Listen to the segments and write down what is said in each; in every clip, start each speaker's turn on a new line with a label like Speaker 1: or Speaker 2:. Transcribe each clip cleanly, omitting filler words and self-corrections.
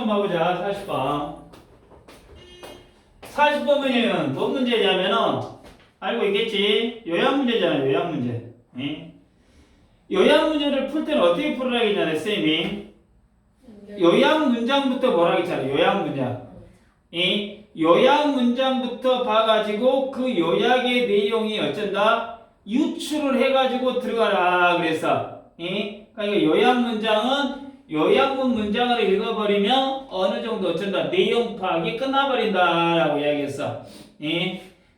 Speaker 1: 40번 봐보자. 40번. 40번 문제는 뭔 문제냐면은 알고 있겠지? 요약 문제잖아. 요약 문제. 예? 요약 문제를 풀 때는 어떻게 풀으라겠냐, 쌤이? 요약 문장부터 뭐라 했잖아. 요약 문장. 이 요약 문장부터 봐가지고 그 요약의 내용이 어쩐다? 유추를 해가지고 들어가라 그랬어. 그러니까 요약 문장은 요약문 문장을 읽어버리면 어느 정도 어쩐다? 내용 파악이 끝나버린다라고 이야기했어.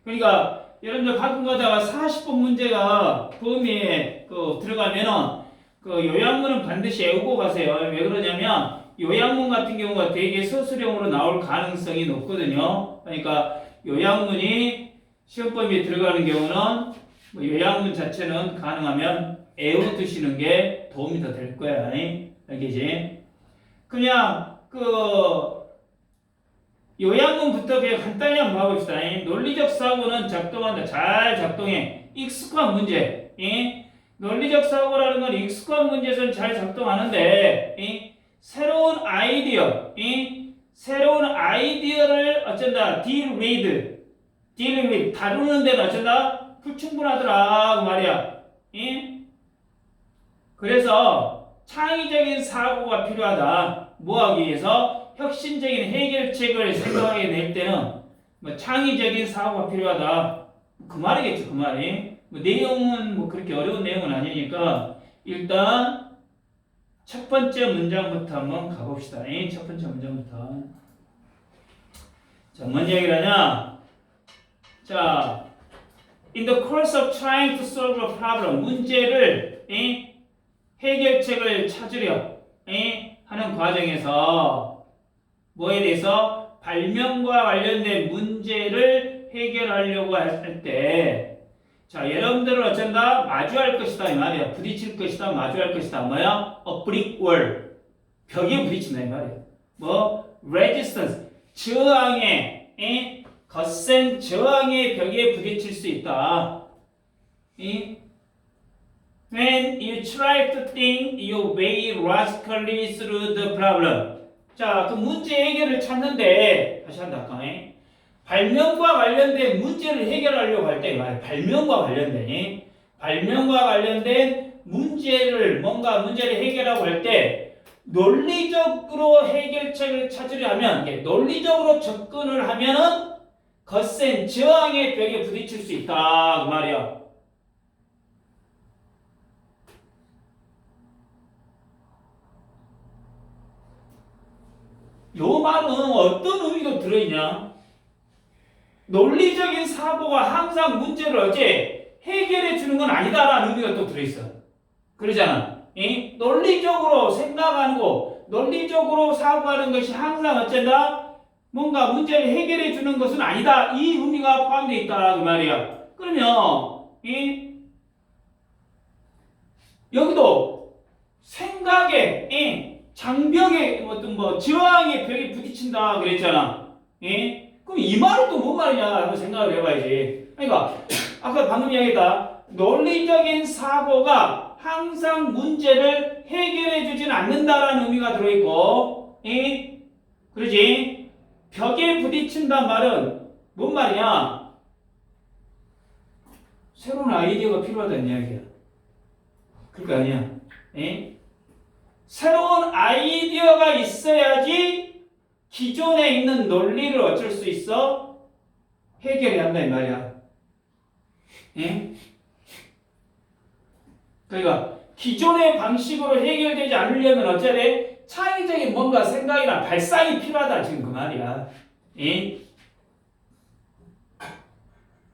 Speaker 1: 그러니까 여러분들 가끔 가다가 40번 문제가 범위에 들어가면은 그 요약문은 반드시 외우고 가세요. 왜 그러냐면 요약문 같은 경우가 되게 서술형으로 나올 가능성이 높거든요. 그러니까 요약문이 시험 범위에 들어가는 경우는 뭐 요약문 자체는 가능하면 외워두시는 게 도움이 더 될 거야. 알겠지? 그냥 요약문부터 그냥 간단히 한번 봐봅시다. 논리적 사고는 작동한다. 잘 작동해. 익숙한 문제. 논리적 사고라는 건 익숙한 문제에서는 잘 작동하는데 새로운 아이디어, 새로운 아이디어를 어쩐다, deal with, 다루는 데는 어쩐다, 불충분하더라, 그 말이야. 그래서 창의적인 사고가 필요하다. 뭐 하기 위해서? 혁신적인 해결책을 생각하게 될 때는 뭐 창의적인 사고가 필요하다. 그 말이겠죠, 그 말이. 뭐 내용은 뭐 그렇게 어려운 내용은 아니니까 일단 첫 번째 문장부터 한번 가봅시다. 첫 번째 문장부터. 자, 뭔 얘기를 하냐? 자, in the course of trying to solve a problem, 문제를 해결책을 찾으려 하는 과정에서 뭐에 대해서 발명과 관련된 문제를 해결하려고 할 때 자, 여러분들은 어쩐다? 마주할 것이다 이 말이야. 부딪힐 것이다. 마주할 것이다. 뭐야? A brick wall. 벽에 부딪힌다 이 말이야. 뭐? resistance. 저항의 거센 저항의 벽에 부딪힐 수 있다. When you try to think your way logically through the problem. 자, 그 문제 해결을 찾는데 다시 한다 아까. 발명과 관련된 문제를 해결하려고 할 때 발명과 관련된 문제를 뭔가 문제를 해결하고 할 때 논리적으로 해결책을 찾으려 하면 논리적으로 접근을 하면은 거센 저항의 벽에 부딪힐 수 있다 그 말이야. 요 말은 어떤 의미가 들어있냐? 논리적인 사고가 항상 문제를 어째 해결해 주는 건 아니다라는 의미가 또 들어있어. 그러잖아. 논리적으로 생각하고 논리적으로 사고하는 것이 항상 어쩐다? 뭔가 문제를 해결해 주는 것은 아니다. 이 의미가 포함되어 있다 그 말이야. 그러면 여기도 생각에 장벽에 어떤 뭐 저항의 벽에 부딪힌다 그랬잖아. 그럼 이 말은 또 뭔 말이냐 한번 생각을 해봐야지. 그러니까 아까 방금 이야기했다. 논리적인 사고가 항상 문제를 해결해 주지는 않는다라는 의미가 들어있고, 그러지? 벽에 부딪힌단 말은 뭔 말이냐? 새로운 아이디어가 필요하다는 이야기야. 그럴 거 아니야? 새로운 아이디어가 있어야지 기존에 있는 논리를 어쩔 수 있어? 해결해야 한다 이 말이야. 그러니까 기존의 방식으로 해결되지 않으려면 어째야 돼? 창의적인 뭔가 생각이나 발상이 필요하다 지금 그 말이야.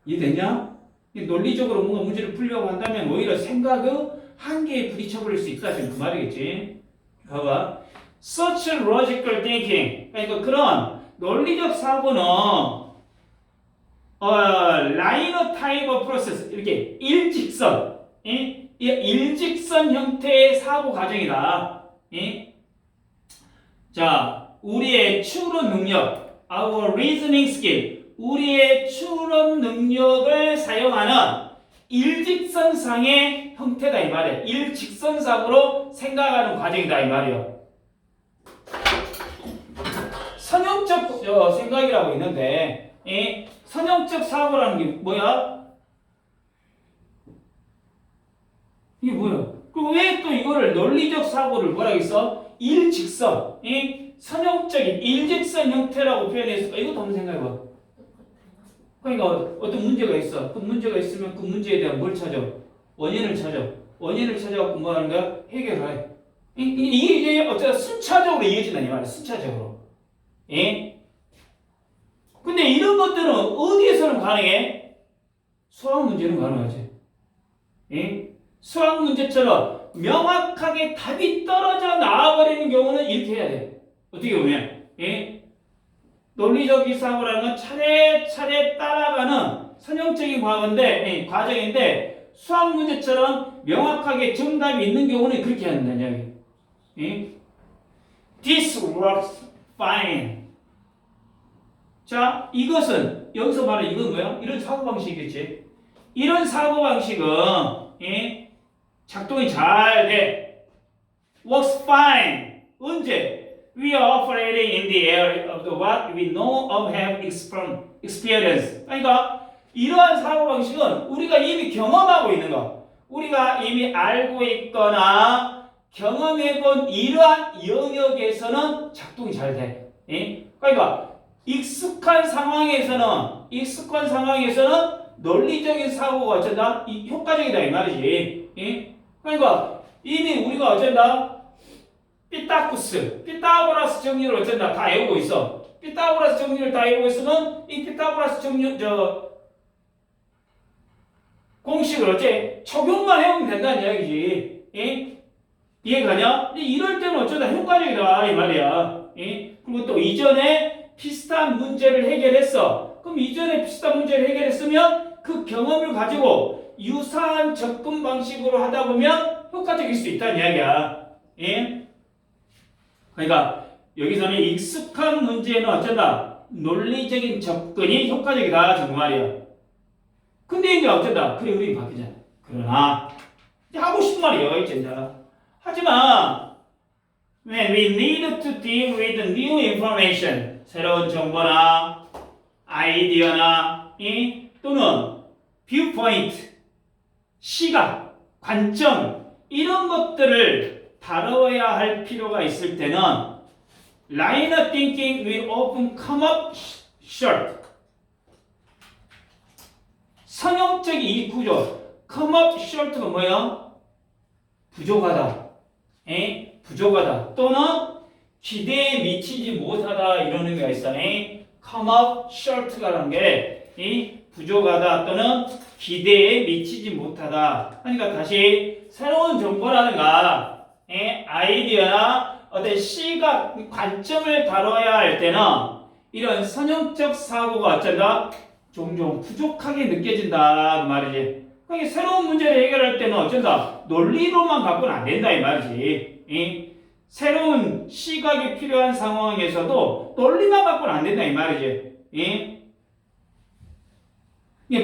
Speaker 1: 이해되냐? 논리적으로 뭔가 문제를 풀려고 한다면 오히려 생각의 한계에 부딪혀버릴 수 있다 지금 그 말이겠지. 봐봐. Such logical thinking. 그러니까 그런 논리적 사고는 linear type of process. 이렇게 일직선. 일직선 형태의 사고 과정이다. 자, 우리의 추론 능력, our reasoning skill, 우리의 추론 능력을 사용하는 일직선상의 형태다 이 말이야. 일직선상으로 생각하는 과정이다 이 말이야. 선형적 생각이라고 있는데, 이 선형적 사고라는 게 뭐야? 이게 뭐야? 그리고 왜 또 이거를 논리적 사고를 뭐라 했어? 일직선, 이 선형적인 일직선 형태라고 표현했을까? 이것도 한번 생각해봐. 그러니까 어떤 문제가 있어. 그 문제가 있으면 그 문제에 대한 뭘 찾아? 원인을 찾아. 원인을 찾아갖고 뭐 하는 거야? 해결해. 이게 이제 어쩌다 순차적으로 이어진다는 말이야. 순차적으로. 예? 근데 이런 것들은 어디에서는 가능해? 수학 문제는 가능하지. 예? 수학 문제처럼 명확하게 답이 떨어져 나와버리는 경우는 이렇게 해야 돼. 어떻게 보면. 예? 논리적 사고라는 건 차례차례 따라가는 선형적인 과정인데 수학 문제처럼 명확하게 정답이 있는 경우는 그렇게 해야 된다는 이야기. 예? This works fine. 자, 이것은 여기서 말하는 이건 뭐야? 이런 사고방식이겠지. 이런 사고방식은 예? 작동이 잘 돼. Works fine. 언제? We are operating in the area of the what we know of have experience. 그러니까 이러한 사고방식은 우리가 이미 경험하고 있는 거. 우리가 이미 알고 있거나 경험해본 이러한 영역에서는 작동이 잘 돼. 예? 그러니까 익숙한 상황에서는 논리적인 사고가 어쩐다? 효과적이다 이 말이지. 예? 그러니까 이미 우리가 어쩐다? 피타고라스 정리를 어쩐다? 다 외우고 있어. 피타고라스 정리를 다 외우고 있으면 이 피타고라스 정리 공식을 어째 적용만 해오면 된다는 이야기지. 예? 이해가냐? 이럴 때는 어쩌다 효과적이다 이 말이야. 예? 그리고 또 이전에 비슷한 문제를 해결했어. 그럼 이전에 비슷한 문제를 해결했으면 그 경험을 가지고 유사한 접근 방식으로 하다 보면 효과적일 수 있다는 이야기야. 예? 그러니까 여기서는 익숙한 문제는 어쩐다? 논리적인 접근이 효과적이다 정도 말이야. 근데 이제 어쩐다? 그래 우리 바뀌잖아. 그러나 하고 싶은 말이야 이제. 하지만 when we need to deal with new information, 새로운 정보나 아이디어나 또는 viewpoint, 시각, 관점 이런 것들을 다뤄야 할 필요가 있을 때는 linear thinking will often come up short. 선형적인 이 구조, come up short가 뭐야? 부족하다. 부족하다. 또는 기대에 미치지 못하다 이런 의미가 있어. come up short가라는 게 부족하다 또는 기대에 미치지 못하다. 그러니까 다시 새로운 정보라든가 아이디어나 어떤 시각, 관점을 다뤄야 할 때는 이런 선형적 사고가 어쩐다? 종종 부족하게 느껴진다 그 말이지. 그러니까 새로운 문제를 해결할 때는 어쩐다? 논리로만 갖고는 안 된다 이 말이지. 새로운 시각이 필요한 상황에서도 논리만 갖고는 안 된다 이 말이지.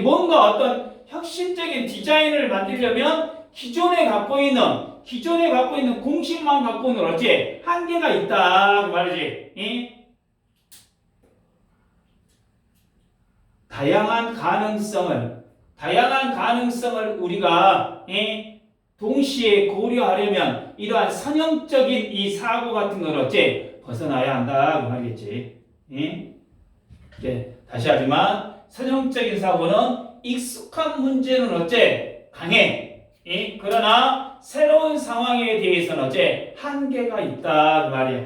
Speaker 1: 뭔가 어떤 혁신적인 디자인을 만들려면 기존에 갖고 있는 공식만 갖고는 어째 한계가 있다 그 말이지. 다양한 가능성을 우리가 동시에 고려하려면 이러한 선형적인 이 사고 같은 걸 어째 벗어나야 한다 그 말이겠지. 다시 하지만 선형적인 사고는 익숙한 문제는 어째 강해. 그러나 새로운 상황에 대해서는 어째 한계가 있다 그 말이야.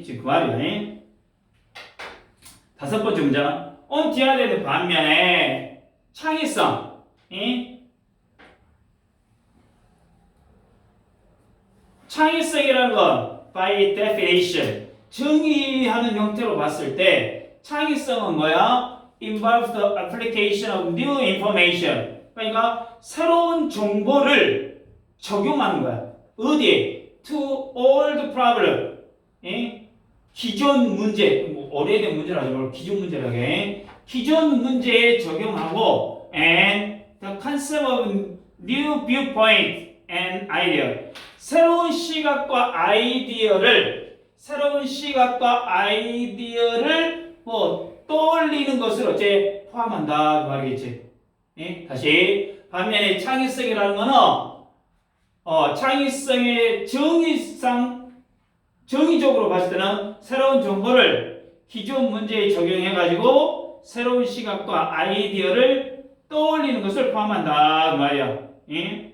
Speaker 1: 지금 그 말이야. 다섯 번째 문장. On the other hand, 반면에 창의성. 창의성이라는 건 by definition 정의하는 형태로 봤을 때 창의성은 뭐야? Involves the application of new information. 그러니까 새로운 정보를 적용하는 거야. 어디에? To old problem. 기존 문제, 오래된 문제라지 말고 기존 문제라게. 기존 문제에 적용하고 and the concept of new viewpoint and idea. 새로운 시각과 아이디어를 새로운 시각과 아이디어를 뭐 떠올리는 것을 어째 포함한다 그 말이겠지. 예? 다시 반면에 창의성이라는 거는 창의성의 정의적으로 봤을 때는 새로운 정보를 기존 문제에 적용해 가지고 새로운 시각과 아이디어를 떠올리는 것을 포함한다 그 말이야. 예?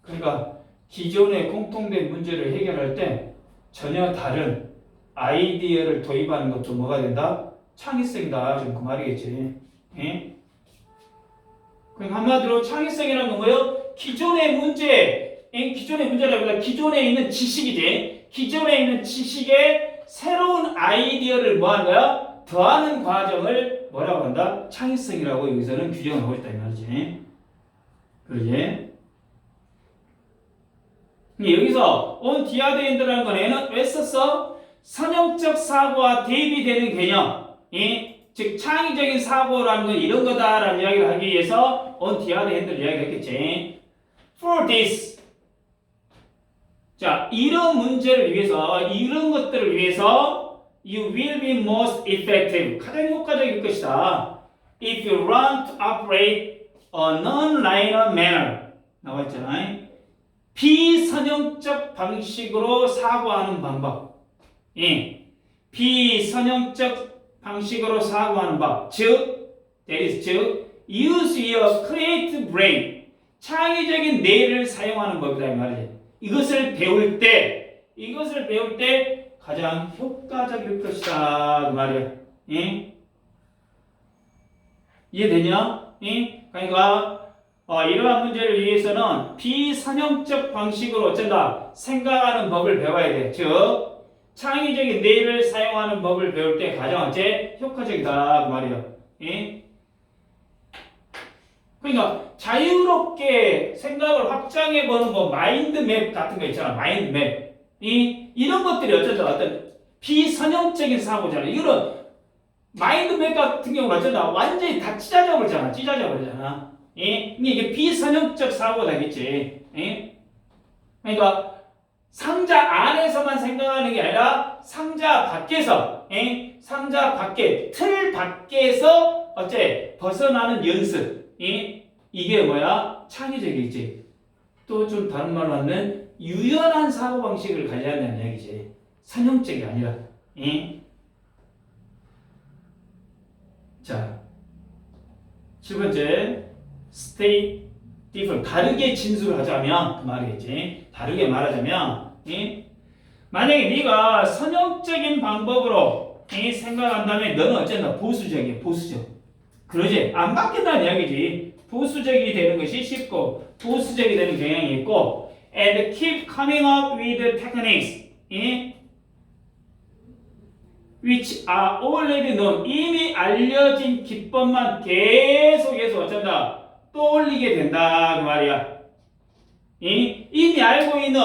Speaker 1: 그러니까 기존의 공통된 문제를 해결할 때 전혀 다른 아이디어를 도입하는 것도 뭐가 된다? 창의성이다. 좀 그 말이겠지. 예? 그러니까 한마디로 창의성이라는 건 뭐예요? 기존의 문제라기보다 기존에 있는 지식이지. 기존에 있는 지식에 새로운 아이디어를 뭐 하는 거야? 더하는 과정을 뭐라고 한다? 창의성이라고 여기서는 규정을 하고 있다 이 말이지. 그러지? 여기서 on the other hand라는 거는 왜 썼어? 선형적 사고와 대비되는 개념이 즉 창의적인 사고라는 건 이런 거다라는 이야기를 하기 위해서 on the other hand를 이야기를 했겠지. For this 자 이런 문제를 위해서 이런 것들을 위해서 you will be most effective 가장 효과적일 것이다. If you learn to operate a non-linear manner 나와 있잖아. 비선형적 방식으로 사고하는 방법. 예. 비선형적 방식으로 사고하는 법. 즉, use your creative brain. 창의적인 뇌를 사용하는 법이다 이 말이지. 이것을 배울 때 가장 효과적일 것이다 그 말이야. 예? 이해되냐? 예? 그러니까 이러한 문제를 위해서는 비선형적 방식으로 어쩐다 생각하는 법을 배워야 돼. 즉 창의적인 뇌를 사용하는 법을 배울 때 가장 어째 효과적이다 그 말이야. 예? 그러니까 자유롭게 생각을 확장해 보는 뭐 마인드맵 같은 거 있잖아. 마인드맵. 이런 것들이 어떤 비선형적인 사고잖아. 이거는 마인드맵 같은 경우는 어쩐다 완전히 다 찢어져 버리잖아. 예? 이게 비선형적 사고다겠지. 예? 그러니까 상자 안에서만 생각하는 게 아니라 상자 밖에서, 예? 상자 밖에 틀 밖에서 어째 벗어나는 연습. 예? 이게 뭐야? 창의적이지. 또 좀 다른 말로 하면 유연한 사고 방식을 가져야 한다는 얘기지. 선형적이 아니라. 예? 자, 7번째. stay different. 다르게 진술을 하자면 그 말이겠지. 다르게 말하자면 만약에 네가 선형적인 방법으로 생각한다면 너는 어쩐다? 보수적이야. 보수적. 그러지? 안 바뀐다는 이야기지. 보수적이 되는 것이 쉽고 보수적이 되는 경향이 있고 and keep coming up with techniques which are already known. 이미 알려진 기법만 계속해서 어쩐다? 떠올리게 된다 그 말이야. 이미 알고 있는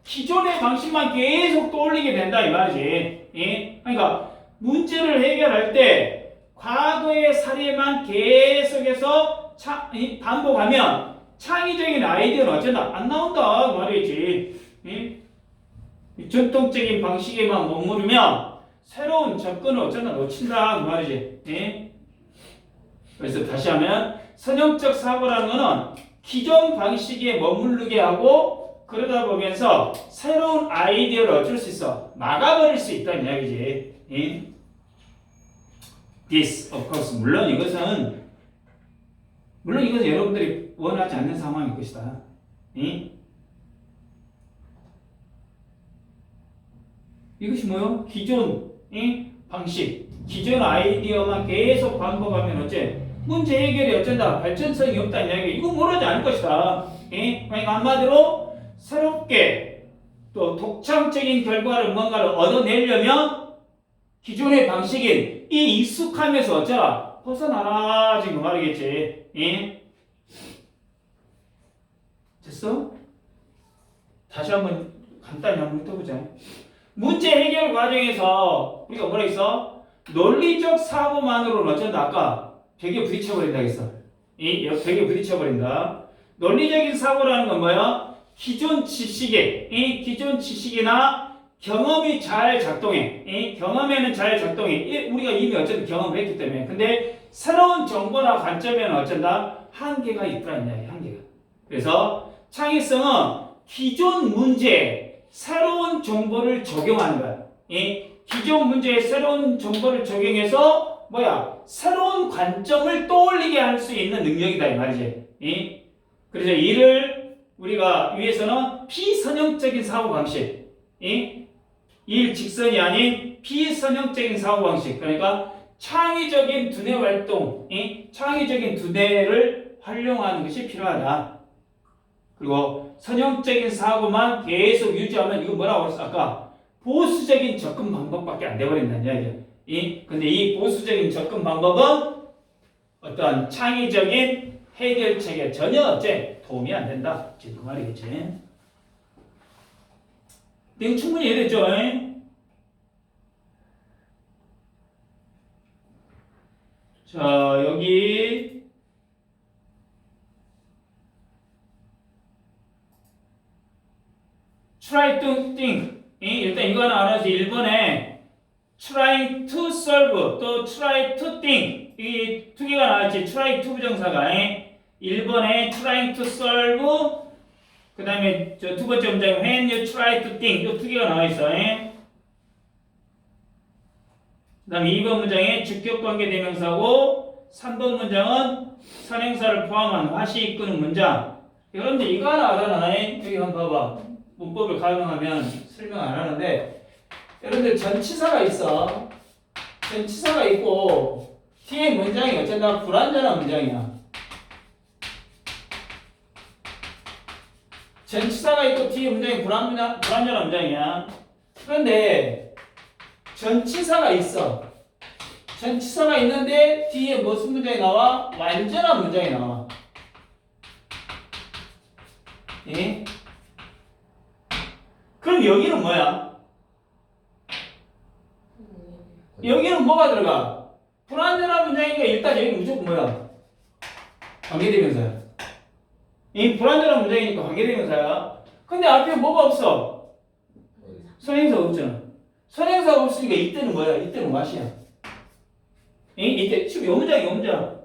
Speaker 1: 기존의 방식만 계속 떠올리게 된다 이 말이지. 그러니까 문제를 해결할 때 과거의 사례만 계속해서 반복하면 창의적인 아이디어는 어쩐다 안 나온다 그 말이지. 전통적인 방식에만 머무르면 새로운 접근을 어쩐다 놓친다 그 말이지. 그래서 다시 하면 선형적 사고라는 것은 기존 방식에 머무르게 하고 그러다 보면서 새로운 아이디어를 어쩔 수 있어 막아버릴 수 있다는 이야기지. This, of course, 물론 이것은 여러분들이 원하지 않는 상황일 것이다. 이것이 뭐요? 기존 방식, 기존 아이디어만 계속 반복하면 어째? 문제 해결이 어쩐다 발전성이 없다는 이야기. 이건 모르지 않을 것이다. 그러니까 한마디로 새롭게 또 독창적인 결과를 뭔가를 얻어내려면 기존의 방식인 이 익숙함에서 어쩌라 벗어나라 지금 말이겠지. 됐어? 다시 한번 간단히 한번 떠보자. 문제 해결 과정에서 우리가 뭐라 했어? 논리적 사고만으로는 어쩐다 아까 벽에 부딪혀버린다 했어. 이 벽에 부딪혀버린다. 논리적인 사고라는 건 뭐야? 기존 지식이나 경험이 잘 작동해. 이 경험에는 잘 작동해. 우리가 이미 어쨌든 경험을 했기 때문에. 근데 새로운 정보나 관점에는 어쩐다? 한계가 있더라는 이야기, 한계가. 그래서 창의성은 기존 문제에 새로운 정보를 적용하는 거야. 이 기존 문제에 새로운 정보를 적용해서 뭐야? 새로운 관점을 떠올리게 할 수 있는 능력이다 이 말이지. 이? 그래서 이를 우리가 위해서는 비선형적인 사고방식, 일직선이 아닌 비선형적인 사고방식, 그러니까 창의적인 두뇌 활동, 창의적인 두뇌를 활용하는 것이 필요하다. 그리고 선형적인 사고만 계속 유지하면 이거 뭐라고 했어? 아까 보수적인 접근 방법밖에 안 돼버린다는 이야기야. 근데 이 보수적인 접근 방법은 어떤 창의적인 해결책에 전혀 도움이 안 된다. 지금 그 말이겠지. 이거 충분히 이해됐죠? 자, 여기 try to think. 일단 이거는 알아서 1번에 try to solve 또 try to think 이 두 개가 나왔지. try to 부정사가 1번에 trying to solve 그 다음에 저 두 번째 문장 when you try to think 이 두 개가 나와 있어. 그 다음에 2번 문장에 직격관계 대명사고 3번 문장은 선행사를 포함한 화시 이끄는 문장. 여러분들 이거 하나 알아놔. 여기 한번 봐봐. 문법을 가용하면 설명 안 하는데 여러분들 전치사가 있어. 전치사가 있고 뒤에 문장이 어쩐다 불완전한 문장이야. 전치사가 있고 뒤에 문장이 불완전한 문장이야. 그런데 전치사가 있어. 전치사가 있는데 뒤에 무슨 문장이 나와? 완전한 문장이 나와. 예? 그럼 여기는 뭐야? 여기는 뭐가 들어가? 불완전한 문장이니까 일단 여기 무조건 뭐야? 관계대명사야. 이 불완전한 문장이니까 관계대명사야. 근데 앞에 뭐가 없어? 선행사가 없잖아. 선행사가 없으니까 이때는 뭐야? 이때는 what이야. 이때 지금 요 문장.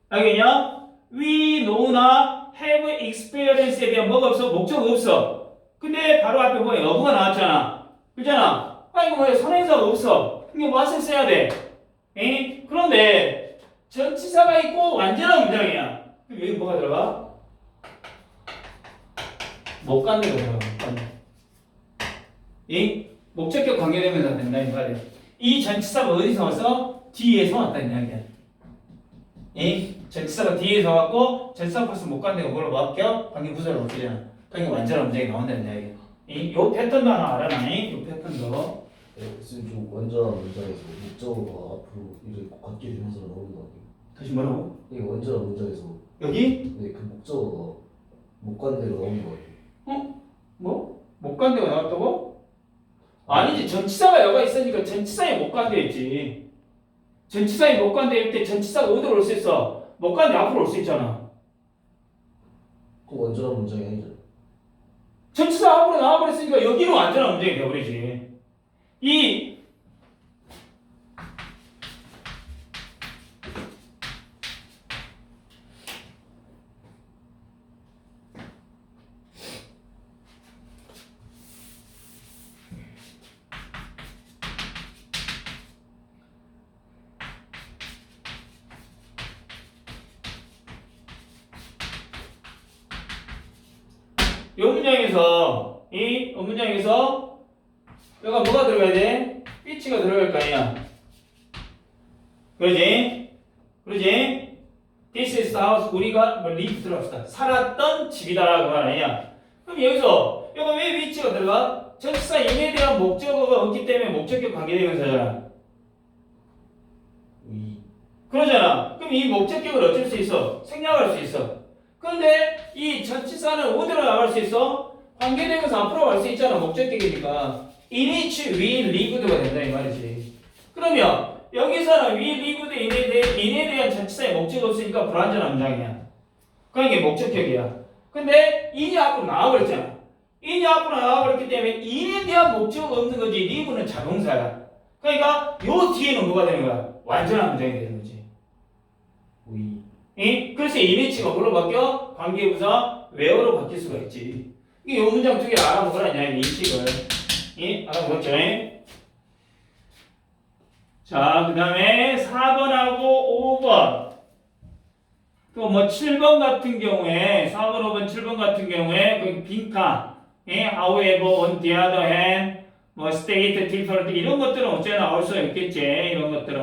Speaker 1: 알겠냐? we know나 have experience에 대한 뭐가 없어? 목적이 없어. 근데 바로 앞에 뭐야? 여부가 나왔잖아. 그잖아. 이거 뭐야? 선행사가 없어. 이게 what을 써야 돼. 그런데 전치사가 있고 완전한 문장이야. 그럼 여기 뭐가 들어가? 못 간대가 들어가. 목적격 관계되면서 된다 이 말이야. 이 전치사가 어디서 왔어? 뒤에서 왔다 이 이야기야. 전치사가 뒤에서 왔고 전치사 플러스 못 간대가 뭘로 바뀌어? 관계부사로 바뀌잖아. 그러니까 완전한 문장이 나온다는 이야기야. 요 패턴도 하나 알아놔. 요 패턴도.
Speaker 2: 선생님 좀 완전한 문장에서 목적어가 앞으로 이제 관계 대명사가 나오는 거 아니에요?
Speaker 1: 다시 뭐라고?
Speaker 2: 이게 완전한 문장에서
Speaker 1: 여기?
Speaker 2: 네, 그 목적어가 목관대로 나오는 거 아니에요?
Speaker 1: 뭐? 못 간대가 나왔다고? 아니지. 전치사가 여가 있으니까 전치사에 못 간대 있지. 전치사에 못 간대 때 전치사가 어디로 올 수 있어? 못 간대 앞으로 올 수 있잖아.
Speaker 2: 그럼 완전한 문장이 아니잖아요.
Speaker 1: 전치사 앞으로 나와버렸으니까 여기는 완전한 문장이 되어버리지. 요 문장에서 이 문장에서 여기가 뭐가 들어가야 돼? 위치가 들어갈 거 아니야. 그러지? This is the house. 우리가 live 들어갑시다. 살았던 집이다 그 말 아니야. 그럼 여기서 여기가 왜 위치가 들어가? 전치사 인에 대한 목적어가 없기 때문에 목적격 관계대명사잖아. 그러잖아. 그럼 이 목적격을 어쩔 수 있어? 생략할 수 있어. 그런데 이 전치사는 어디로 나갈 수 있어? 관계대명사 앞으로 갈 수 있잖아. 목적격이니까. in which we lived가 된다 이 말이지. 그럼 그러면 여기서는 위 리브드 인에 대한 전치사의 목적이 없으니까 불완전한 문장이야. 그러니까 이게 목적격이야. 근데 인이 앞으로 나와버렸잖아. 인이 앞으로 나와버렸기 때문에 인에 대한 목적이 없는 거지. 리브는 자동사야. 그러니까 요 뒤에는 뭐가 되는 거야? 완전한 문장이 되는 거지.
Speaker 2: 위.
Speaker 1: 그래서 인의치가 뭘로 바뀌어? 관계부사 where로 바뀔 수가 있지. 이게 요 문장 두 개 알아보라냐 인식을. 알아보겠죠? 자, 그 다음에 4번하고 5번. 또 뭐 7번 같은 경우에 4번, 5번, 7번 같은 경우에 거기 빈칸, however, on the other hand, 뭐 state, different 이런 것들은 어째 나올 수 있겠지. 이런 것들은.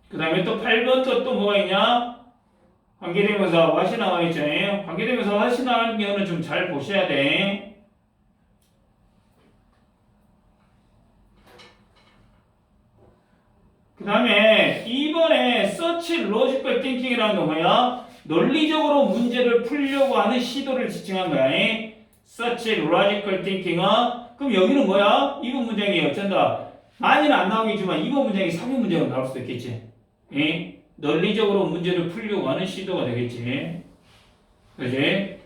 Speaker 1: 그 다음에 또 8번 또 뭐가 있냐? 관계대명사 what이 나와 있죠. 관계대명사 what이 나오는 경우는 좀 잘 보셔야 돼. 그 다음에 2번에 search logical thinking이라는 거 뭐야? 논리적으로 문제를 풀려고 하는 시도를 지칭한 거야. search logical thinking은 그럼 여기는 뭐야? 2번 문장이 어쩐다. 많이는 안 나오겠지만 2번 문장이 3번 문장으로 나올 수도 있겠지. 논리적으로 문제를 풀려고 하는 시도가 되겠지. 그지?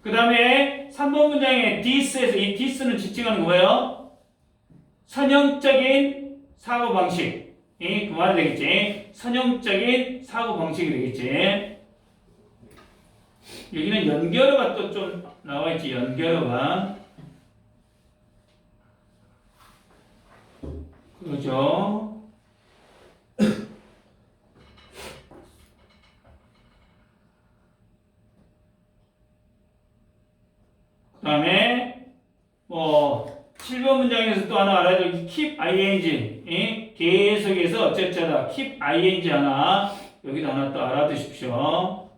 Speaker 1: 그 다음에 3번 문장에 this에서 이 this는 지칭하는 거예요. 선형적인 사고방식. 그 말이 되겠지. 선형적인 사고방식이 되겠지. 여기는 연결어가 또 좀 나와있지. 연결어가. 그렇죠. 그 다음에 뭐 7번 문장에서 또 하나 알아야 될 keep ing 계속해서 어쩌다 keep ing 하나 여기도 하나 또 알아두십시오.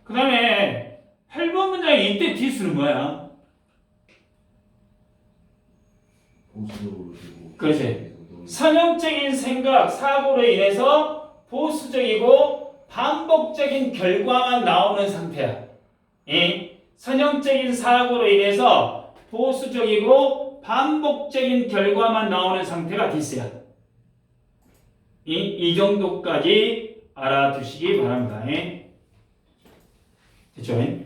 Speaker 1: 그 다음에 8번 문장에 이때 this는 뭐야?
Speaker 2: 보수적으로 되고.
Speaker 1: 그렇지. 선형적인 생각, 사고로 인해서 보수적이고 반복적인 결과만 나오는 상태야. 선형적인 사고로 인해서 보수적이고 반복적인 결과만 나오는 상태가 this야. 이 정도까지 알아두시기 바랍니다. 됐죠?